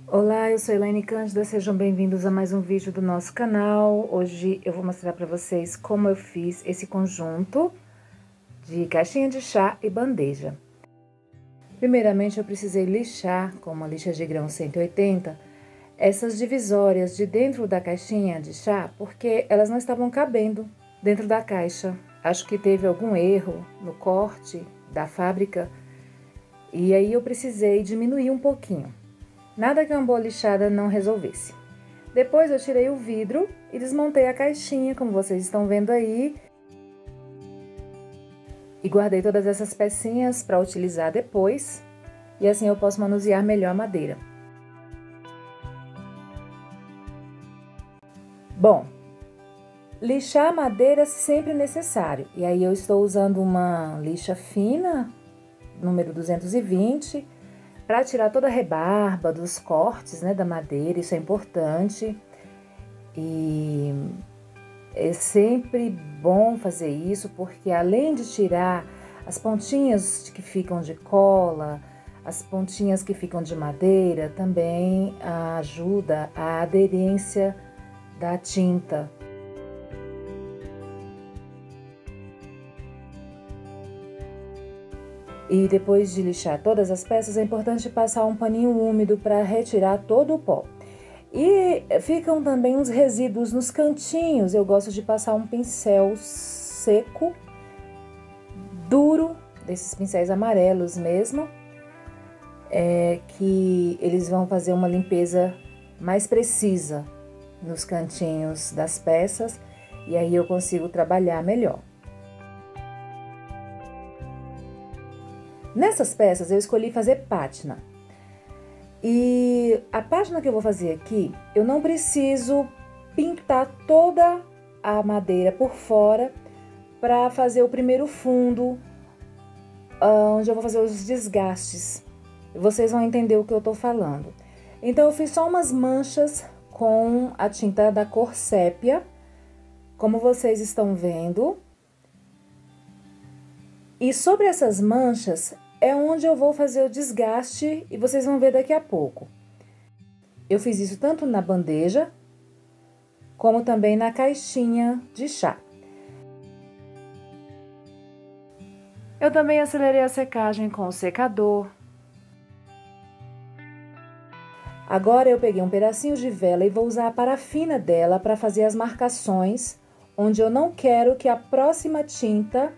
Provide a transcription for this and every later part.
Olá, eu sou Elaine Cândida, sejam bem-vindos a mais um vídeo do nosso canal. Hoje eu vou mostrar para vocês como eu fiz esse conjunto de caixinha de chá e bandeja. Primeiramente eu precisei lixar com uma lixa de grão 180 essas divisórias de dentro da caixinha de chá, porque elas não estavam cabendo dentro da caixa. Acho que teve algum erro no corte da fábrica e aí eu precisei diminuir um pouquinho. Nada que uma boa lixada não resolvesse. Depois eu tirei o vidro e desmontei a caixinha, como vocês estão vendo aí. E guardei todas essas pecinhas para utilizar depois. E assim eu posso manusear melhor a madeira. Bom, lixar a madeira é sempre necessário. E aí eu estou usando uma lixa fina, número 220, para tirar toda a rebarba dos cortes, né, da madeira. Isso é importante e é sempre bom fazer isso, porque além de tirar as pontinhas que ficam de cola, as pontinhas que ficam de madeira, também ajuda a aderência da tinta. E depois de lixar todas as peças, é importante passar um paninho úmido para retirar todo o pó. E ficam também uns resíduos nos cantinhos. Eu gosto de passar um pincel seco, duro, desses pincéis amarelos mesmo, que eles vão fazer uma limpeza mais precisa nos cantinhos das peças e aí eu consigo trabalhar melhor. Nessas peças eu escolhi fazer pátina. E a pátina que eu vou fazer aqui, eu não preciso pintar toda a madeira por fora para fazer o primeiro fundo, onde eu vou fazer os desgastes. Vocês vão entender o que eu tô falando. Então eu fiz só umas manchas com a tinta da cor sépia, como vocês estão vendo. E sobre essas manchas é onde eu vou fazer o desgaste e vocês vão ver daqui a pouco. Eu fiz isso tanto na bandeja, como também na caixinha de chá. Eu também acelerei a secagem com o secador. Agora eu peguei um pedacinho de vela e vou usar a parafina dela para fazer as marcações, onde eu não quero que a próxima tinta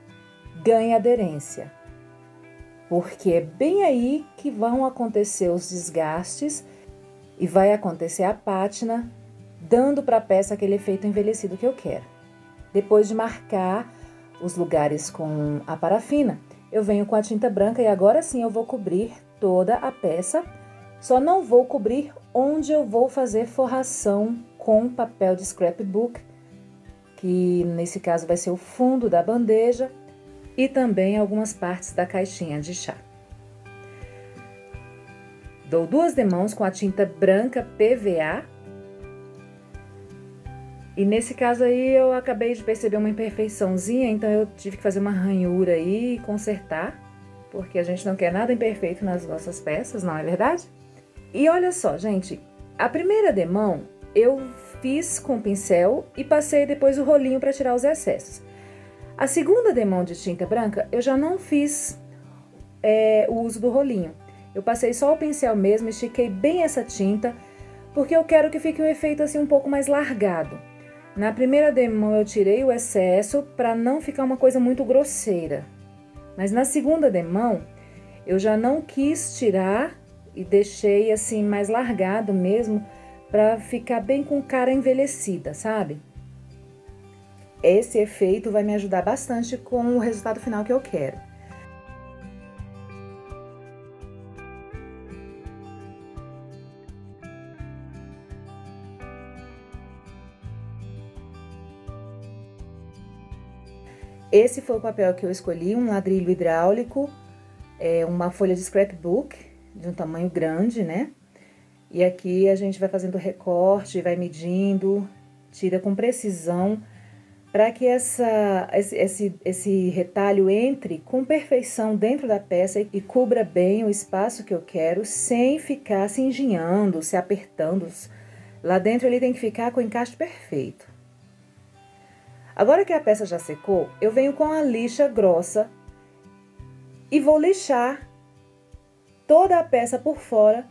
ganhe aderência. Porque é bem aí que vão acontecer os desgastes e vai acontecer a pátina, dando para a peça aquele efeito envelhecido que eu quero. Depois de marcar os lugares com a parafina, eu venho com a tinta branca e agora sim eu vou cobrir toda a peça. Só não vou cobrir onde eu vou fazer forração com papel de scrapbook, que nesse caso vai ser o fundo da bandeja, e também algumas partes da caixinha de chá. Dou duas demãos com a tinta branca PVA. E nesse caso aí eu acabei de perceber uma imperfeiçãozinha, então eu tive que fazer uma ranhura aí e consertar, porque a gente não quer nada imperfeito nas nossas peças, não é verdade? E olha só, gente, a primeira demão eu fiz com o pincel e passei depois o rolinho para tirar os excessos. A segunda demão de tinta branca, eu já não fiz o uso do rolinho. Eu passei só o pincel mesmo, estiquei bem essa tinta, porque eu quero que fique um efeito assim um pouco mais largado. Na primeira demão eu tirei o excesso para não ficar uma coisa muito grosseira. Mas na segunda demão, eu já não quis tirar e deixei assim mais largado mesmo, para ficar bem com cara envelhecida, sabe? Esse efeito vai me ajudar bastante com o resultado final que eu quero. Esse foi o papel que eu escolhi, um ladrilho hidráulico, uma folha de scrapbook, de um tamanho grande, né? E aqui a gente vai fazendo recorte, vai medindo, tira com precisão para que esse retalho entre com perfeição dentro da peça e cubra bem o espaço que eu quero, sem ficar se engenhando, se apertando. Lá dentro ele tem que ficar com o encaixe perfeito. Agora que a peça já secou, eu venho com a lixa grossa e vou lixar toda a peça por fora,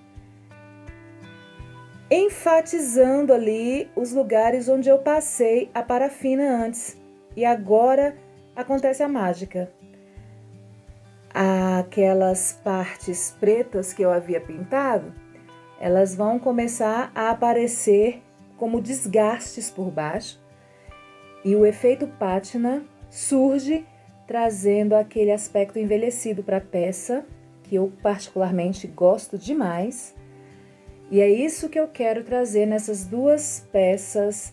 enfatizando ali os lugares onde eu passei a parafina antes. E agora acontece a mágica. Aquelas partes pretas que eu havia pintado, elas vão começar a aparecer como desgastes por baixo. E o efeito pátina surge, trazendo aquele aspecto envelhecido para a peça, que eu particularmente gosto demais. E é isso que eu quero trazer nessas duas peças,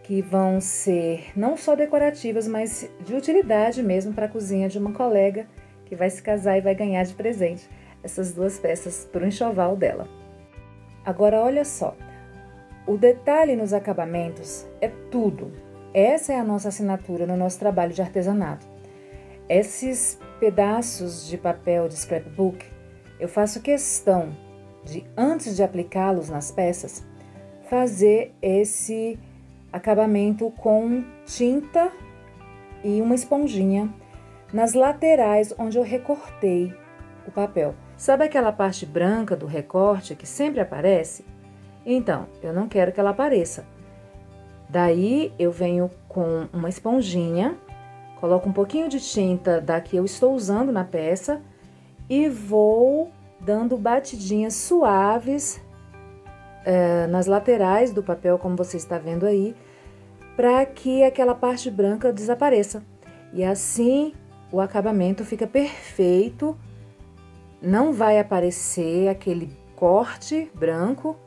que vão ser não só decorativas, mas de utilidade mesmo para a cozinha de uma colega que vai se casar e vai ganhar de presente essas duas peças para o enxoval dela. Agora olha só, o detalhe nos acabamentos é tudo. Essa é a nossa assinatura no nosso trabalho de artesanato. Esses pedaços de papel de scrapbook, eu faço questão de, antes de aplicá-los nas peças, fazer esse acabamento com tinta e uma esponjinha nas laterais onde eu recortei o papel. Sabe aquela parte branca do recorte que sempre aparece? Então, eu não quero que ela apareça. Daí eu venho com uma esponjinha, coloco um pouquinho de tinta da que eu estou usando na peça e vou dando batidinhas suaves nas laterais do papel, como você está vendo aí, para que aquela parte branca desapareça. E assim o acabamento fica perfeito, não vai aparecer aquele corte branco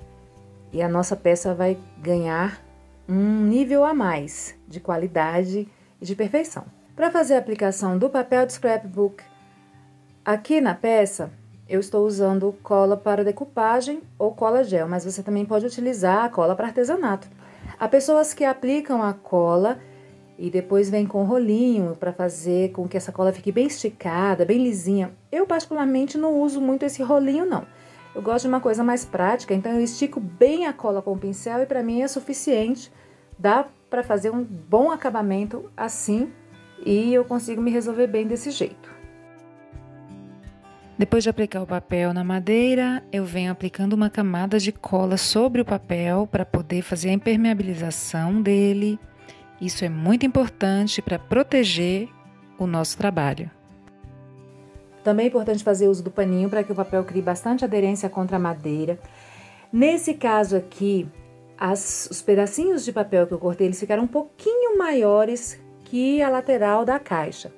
e a nossa peça vai ganhar um nível a mais de qualidade e de perfeição. Para fazer a aplicação do papel de scrapbook aqui na peça, eu estou usando cola para decupagem ou cola gel, mas você também pode utilizar a cola para artesanato. Há pessoas que aplicam a cola e depois vem com rolinho para fazer com que essa cola fique bem esticada, bem lisinha. Eu particularmente não uso muito esse rolinho não. Eu gosto de uma coisa mais prática, então eu estico bem a cola com o pincel e para mim é suficiente. Dá para fazer um bom acabamento assim e eu consigo me resolver bem desse jeito. Depois de aplicar o papel na madeira, eu venho aplicando uma camada de cola sobre o papel para poder fazer a impermeabilização dele. Isso é muito importante para proteger o nosso trabalho. Também é importante fazer uso do paninho para que o papel crie bastante aderência contra a madeira. Nesse caso aqui, os pedacinhos de papel que eu cortei, eles ficaram um pouquinho maiores que a lateral da caixa.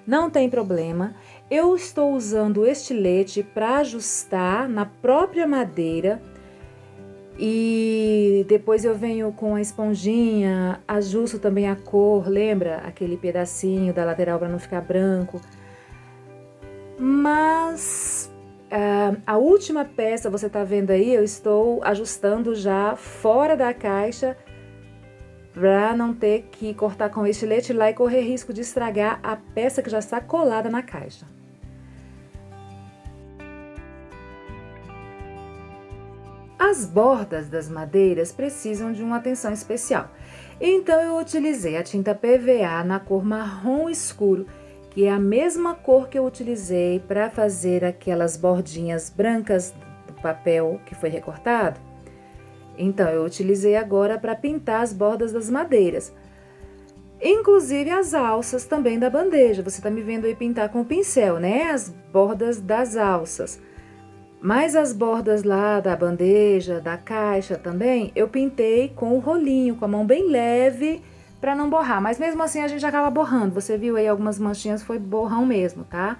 Não tem problema, eu estou usando o estilete para ajustar na própria madeira e depois eu venho com a esponjinha, ajusto também a cor, lembra aquele pedacinho da lateral para não ficar branco. Mas a última peça, você tá vendo aí, eu estou ajustando já fora da caixa para não ter que cortar com o estilete lá e correr risco de estragar a peça que já está colada na caixa. As bordas das madeiras precisam de uma atenção especial. Então eu utilizei a tinta PVA na cor marrom escuro, que é a mesma cor que eu utilizei para fazer aquelas bordinhas brancas do papel que foi recortado. Então, eu utilizei agora para pintar as bordas das madeiras. Inclusive as alças também da bandeja. Você está me vendo aí pintar com o pincel, né? As bordas das alças. Mas as bordas lá da bandeja, da caixa também, eu pintei com o rolinho, com a mão bem leve, para não borrar. Mas mesmo assim a gente acaba borrando. Você viu aí algumas manchinhas, foi borrão mesmo, tá?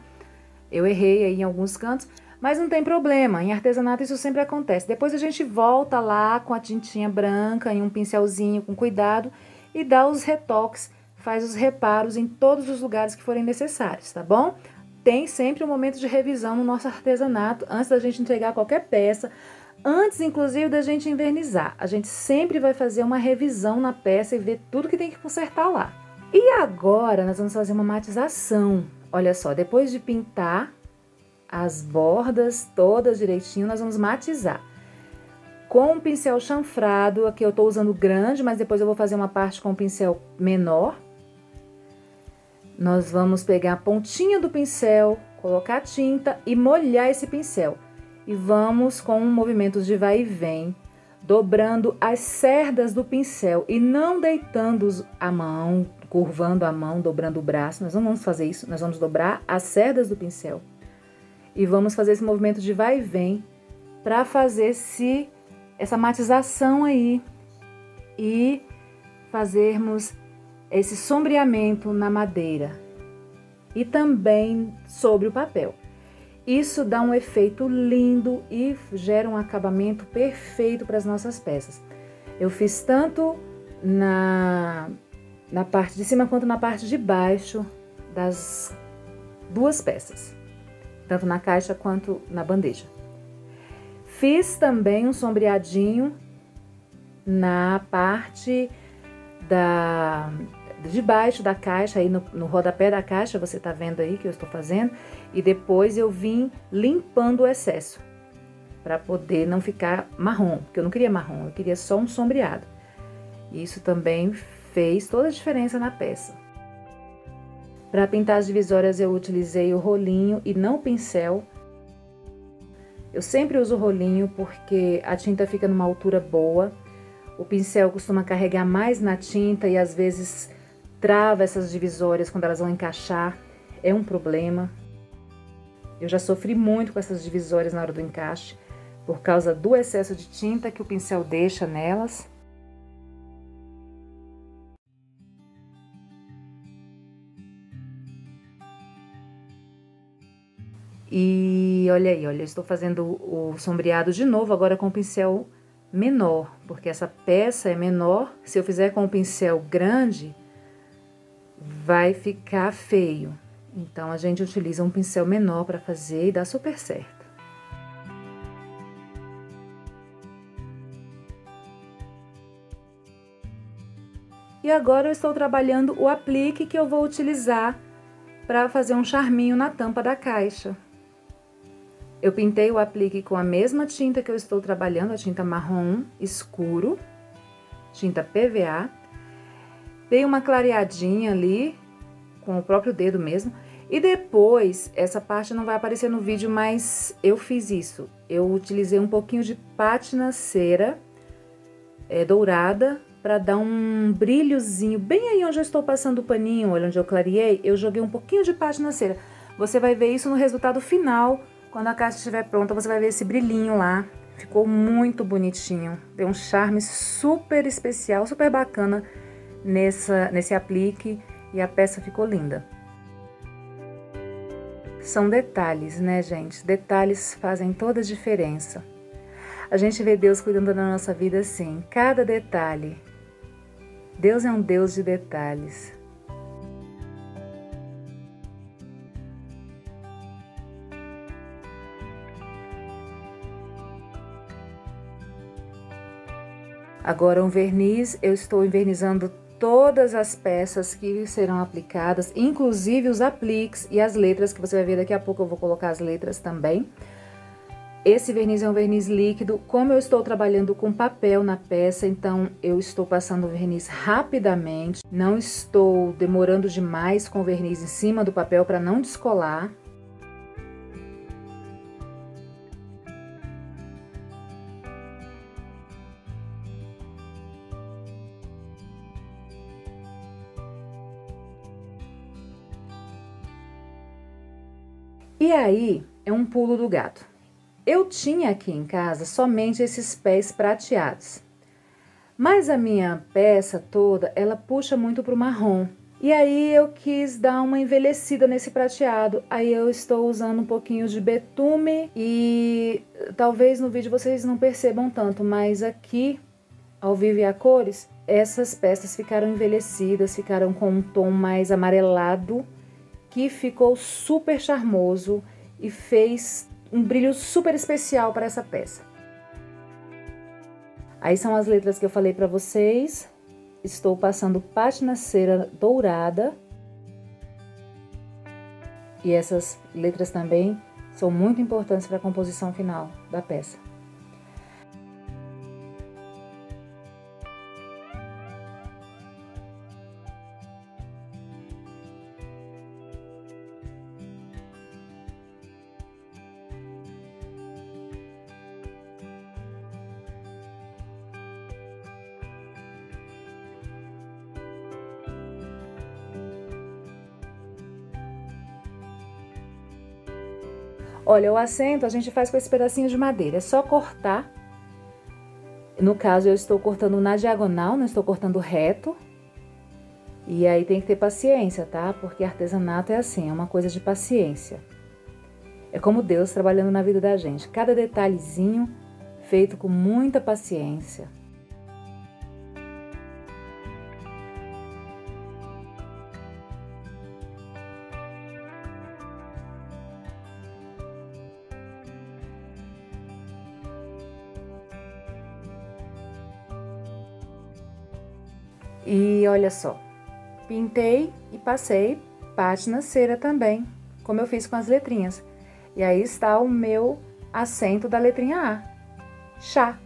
Eu errei aí em alguns cantos. Mas não tem problema, em artesanato isso sempre acontece. Depois a gente volta lá com a tintinha branca, em um pincelzinho com cuidado e dá os retoques, faz os reparos em todos os lugares que forem necessários, tá bom? Tem sempre um momento de revisão no nosso artesanato, antes da gente entregar qualquer peça, Antes, inclusive, da gente invernizar, a gente sempre vai fazer uma revisão na peça e ver tudo que tem que consertar lá. E agora nós vamos fazer uma matização. Olha só, depois de pintar as bordas todas direitinho, nós vamos matizar. Com um pincel chanfrado, aqui eu tô usando grande, mas depois eu vou fazer uma parte com um pincel menor. Nós vamos pegar a pontinha do pincel, colocar a tinta e molhar esse pincel. E vamos com movimentos de vai e vem, dobrando as cerdas do pincel e não deitando a mão, curvando a mão, dobrando o braço. Nós não vamos fazer isso, nós vamos dobrar as cerdas do pincel. E vamos fazer esse movimento de vai e vem para fazer essa matização aí e fazermos esse sombreamento na madeira e também sobre o papel. Isso dá um efeito lindo e gera um acabamento perfeito para as nossas peças. Eu fiz tanto na parte de cima quanto na parte de baixo das duas peças, tanto na caixa quanto na bandeja. Fiz também um sombreadinho na parte de baixo da caixa, aí no rodapé da caixa, você tá vendo aí que eu estou fazendo, e depois eu vim limpando o excesso, para poder não ficar marrom, porque eu não queria marrom, eu queria só um sombreado. Isso também fez toda a diferença na peça. Para pintar as divisórias eu utilizei o rolinho e não o pincel. Eu sempre uso o rolinho porque a tinta fica numa altura boa. O pincel costuma carregar mais na tinta e às vezes trava essas divisórias quando elas vão encaixar. É um problema. Eu já sofri muito com essas divisórias na hora do encaixe, por causa do excesso de tinta que o pincel deixa nelas. E olha aí, olha, eu estou fazendo o sombreado de novo, agora com o pincel menor, porque essa peça é menor. Se eu fizer com o pincel grande, vai ficar feio. Então, a gente utiliza um pincel menor para fazer e dá super certo. E agora eu estou trabalhando o aplique que eu vou utilizar para fazer um charminho na tampa da caixa. Eu pintei o aplique com a mesma tinta que eu estou trabalhando, a tinta marrom escuro, tinta PVA. Dei uma clareadinha ali, com o próprio dedo mesmo. E depois, essa parte não vai aparecer no vídeo, mas eu fiz isso. Eu utilizei um pouquinho de pátina cera dourada, para dar um brilhozinho. Bem aí onde eu estou passando o paninho, olha onde eu clareei, eu joguei um pouquinho de pátina cera. Você vai ver isso no resultado final. Quando a caixa estiver pronta, você vai ver esse brilhinho lá. Ficou muito bonitinho. Deu um charme super especial, super bacana nesse aplique. E a peça ficou linda. São detalhes, né, gente? Detalhes fazem toda a diferença. A gente vê Deus cuidando da nossa vida assim, cada detalhe. Deus é um Deus de detalhes. Agora, um verniz, eu estou envernizando todas as peças que serão aplicadas, inclusive os apliques e as letras, que você vai ver daqui a pouco, eu vou colocar as letras também. Esse verniz é um verniz líquido. Como eu estou trabalhando com papel na peça, então eu estou passando o verniz rapidamente. Não estou demorando demais com o verniz em cima do papel para não descolar. E aí, é um pulo do gato. Eu tinha aqui em casa somente esses pés prateados, mas a minha peça toda, ela puxa muito pro marrom. E aí eu quis dar uma envelhecida nesse prateado, aí eu estou usando um pouquinho de betume e talvez no vídeo vocês não percebam tanto, mas aqui, ao vivo e a cores, essas peças ficaram envelhecidas, ficaram com um tom mais amarelado, que ficou super charmoso e fez um brilho super especial para essa peça. Aí são as letras que eu falei para vocês. Estou passando pátina cera dourada. E essas letras também são muito importantes para a composição final da peça. Olha, o assento a gente faz com esse pedacinho de madeira, é só cortar. No caso, eu estou cortando na diagonal, não estou cortando reto. E aí tem que ter paciência, tá? Porque artesanato é assim, é uma coisa de paciência. É como Deus trabalhando na vida da gente, cada detalhezinho feito com muita paciência. E olha só, pintei e passei pátina cera também, como eu fiz com as letrinhas. E aí está o meu acento da letrinha A, chá.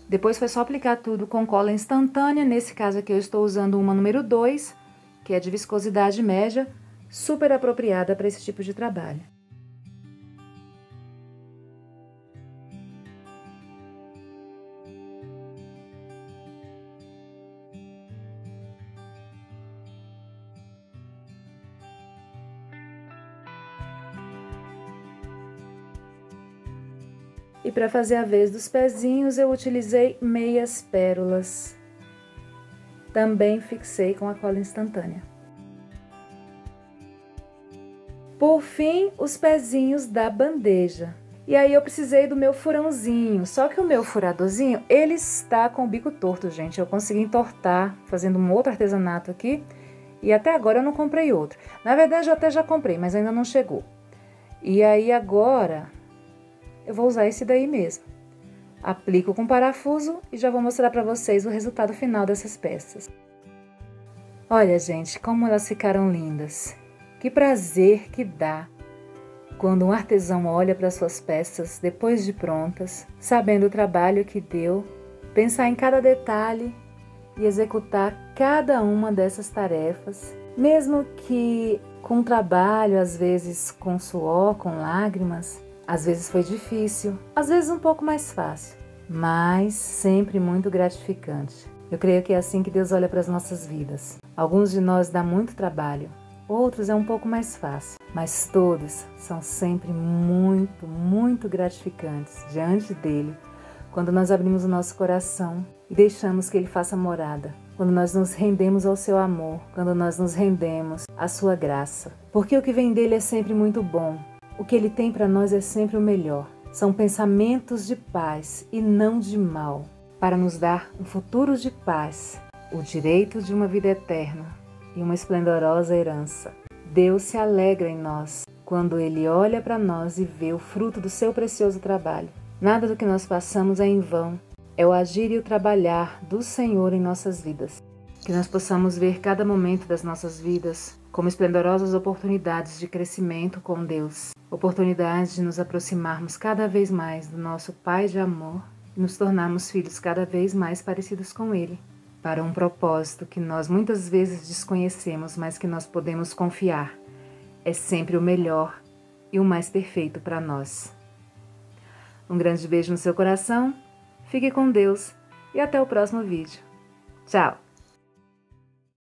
Depois foi só aplicar tudo com cola instantânea, nesse caso aqui eu estou usando uma número 2, que é de viscosidade média, super apropriada para esse tipo de trabalho. E para fazer a vez dos pezinhos, eu utilizei meias pérolas. Também fixei com a cola instantânea. Por fim, os pezinhos da bandeja. E aí eu precisei do meu furãozinho, só que o meu furadorzinho, ele está com o bico torto, gente. Eu consegui entortar fazendo um outro artesanato aqui e até agora eu não comprei outro. Na verdade, eu até já comprei, mas ainda não chegou. E aí agora eu vou usar esse daí mesmo. Aplico com parafuso e já vou mostrar para vocês o resultado final dessas peças. Olha, gente, como elas ficaram lindas. Que prazer que dá quando um artesão olha para suas peças depois de prontas, sabendo o trabalho que deu, pensar em cada detalhe e executar cada uma dessas tarefas, mesmo que com trabalho, às vezes com suor, com lágrimas. Às vezes foi difícil, às vezes um pouco mais fácil, mas sempre muito gratificante. Eu creio que é assim que Deus olha para as nossas vidas. Alguns de nós dá muito trabalho, outros é um pouco mais fácil, mas todos são sempre muito, muito gratificantes diante dele, quando nós abrimos o nosso coração e deixamos que ele faça morada, quando nós nos rendemos ao seu amor, quando nós nos rendemos à sua graça, porque o que vem dele é sempre muito bom. O que ele tem para nós é sempre o melhor. São pensamentos de paz e não de mal, para nos dar um futuro de paz, o direito de uma vida eterna e uma esplendorosa herança. Deus se alegra em nós quando ele olha para nós e vê o fruto do seu precioso trabalho. Nada do que nós passamos é em vão, é o agir e o trabalhar do Senhor em nossas vidas. Que nós possamos ver cada momento das nossas vidas como esplendorosas oportunidades de crescimento com Deus, oportunidades de nos aproximarmos cada vez mais do nosso Pai de amor e nos tornarmos filhos cada vez mais parecidos com Ele, para um propósito que nós muitas vezes desconhecemos, mas que nós podemos confiar. É sempre o melhor e o mais perfeito para nós. Um grande beijo no seu coração, fique com Deus e até o próximo vídeo. Tchau!